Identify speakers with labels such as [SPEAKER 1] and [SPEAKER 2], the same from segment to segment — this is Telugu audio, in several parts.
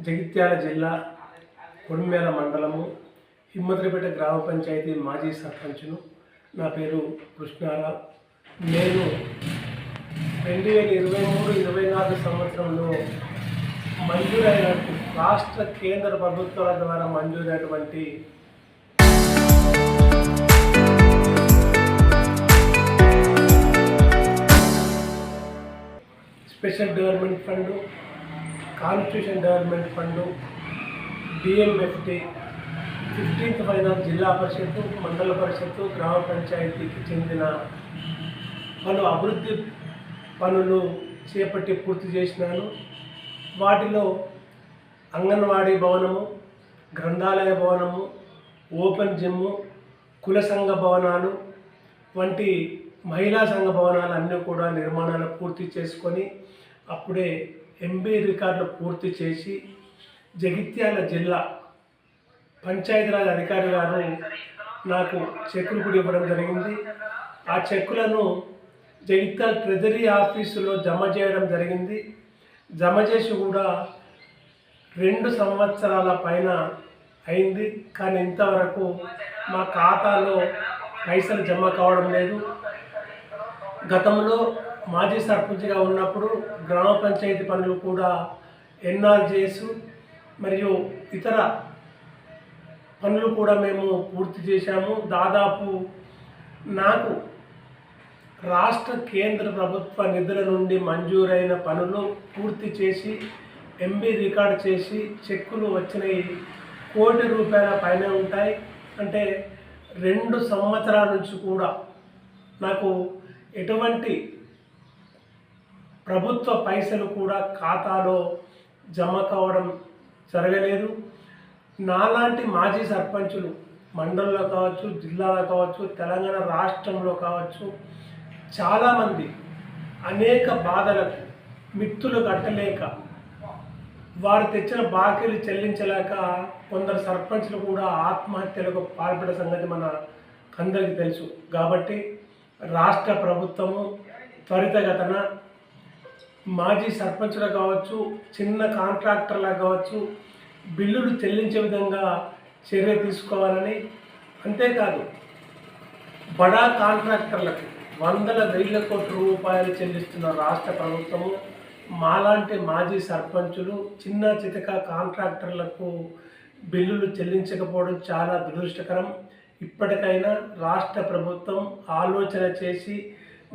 [SPEAKER 1] జగిత్యాల జిల్లా కొడిమేల మండలము హిమ్మద్రిపేట గ్రామ పంచాయతీ మాజీ సర్పంచ్ను. నా పేరు కృష్ణారావు. నేను 2023-24 సంవత్సరంలో మంజూరైన రాష్ట్ర కేంద్ర ప్రభుత్వాల ద్వారా మంజూరైనటువంటి special development fund, constitution development fund, DMFT, 15th finance జిల్లా పరిషత్తు, మండల పరిషత్తు, గ్రామ పంచాయతీకి చెందిన పలు అభివృద్ధి పనులు చేపట్టి పూర్తి చేసినాను. వాటిలో అంగన్వాడీ భవనము, గ్రంథాలయ భవనము, ఓపెన్ జిమ్ము, కుల సంఘ భవనాలు వంటి మహిళా సంఘ భవనాలు అన్నీ కూడా నిర్మాణాలు పూర్తి చేసుకొని అప్పుడే ఎంబీ రికార్డులు పూర్తి చేసి జగిత్యాల జిల్లా పంచాయతీరాజ్ అధికారి గారు నాకు చెక్కులు కూడా ఇవ్వడం జరిగింది. ఆ చెక్కులను జగిత్యాల ట్రెజరీ ఆఫీసులో జమ చేయడం జరిగింది. జమ చేసి కూడా 2 సంవత్సరాల పైన అయింది. కానీ ఇంతవరకు మా ఖాతాలో పైసలు జమ కావడం లేదు. గతంలో మాజీ సర్పంచ్గా ఉన్నప్పుడు గ్రామ పంచాయతీ పనులు కూడా ఎన్ఆర్జేఎస్ మరియు ఇతర పనులు కూడా మేము పూర్తి చేశాము. దాదాపు నాకు రాష్ట్ర కేంద్ర ప్రభుత్వ నిధుల నుండి మంజూరైన పనులు పూర్తి చేసి ఎంబీ రికార్డ్ చేసి చెక్కులు వచ్చినవి ₹1 కోటి పైన ఉంటాయి. అంటే 2 సంవత్సరాల నుంచి కూడా నాకు ఎటువంటి ప్రభుత్వ పైసలు కూడా ఖాతాలో జమ కావడం జరగలేదు. నాలాంటి మాజీ సర్పంచులు మండలంలో కావచ్చు, జిల్లాలో కావచ్చు, తెలంగాణ రాష్ట్రంలో కావచ్చు చాలామంది అనేక బాధలకు మిత్తులు కట్టలేక వారు తెచ్చిన బాకీలు చెల్లించలేక కొందరు సర్పంచులు కూడా ఆత్మహత్యలకు పాల్పడే సంగతి మన అందరికీ తెలుసు. కాబట్టి రాష్ట్ర ప్రభుత్వము త్వరితగతన మాజీ సర్పంచులు కావచ్చు, చిన్న కాంట్రాక్టర్లకు కావచ్చు బిల్లులు చెల్లించే విధంగా చర్య తీసుకోవాలని, అంతేకాదు బడా కాంట్రాక్టర్లకు ₹100,000 కోట్ల చెల్లిస్తున్న రాష్ట్ర ప్రభుత్వము మాలాంటి మాజీ సర్పంచులు చిన్న చితక కాంట్రాక్టర్లకు బిల్లులు చెల్లించకపోవడం చాలా దురదృష్టకరం. ఇప్పటికైనా రాష్ట్ర ప్రభుత్వం ఆలోచన చేసి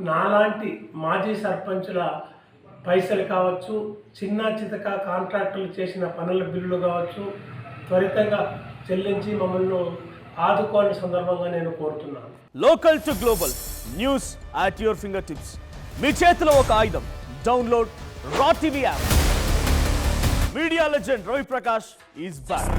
[SPEAKER 1] నాలాంటి మాజీ సర్పంచుల పైసలు కావచ్చు, చిన్న చితక కాంట్రాక్టర్లు చేసిన పనుల బిల్లులు కావచ్చు త్వరితంగా చెల్లించి మమ్మల్ని ఆదుకోవాలని సందర్భంగా నేను కోరుతున్నాను.
[SPEAKER 2] Local to global news at your finger tips. మీ చేతిలో ఒక ఆయుధం. Download Raw TV app. Media legend Ravi Prakash is back.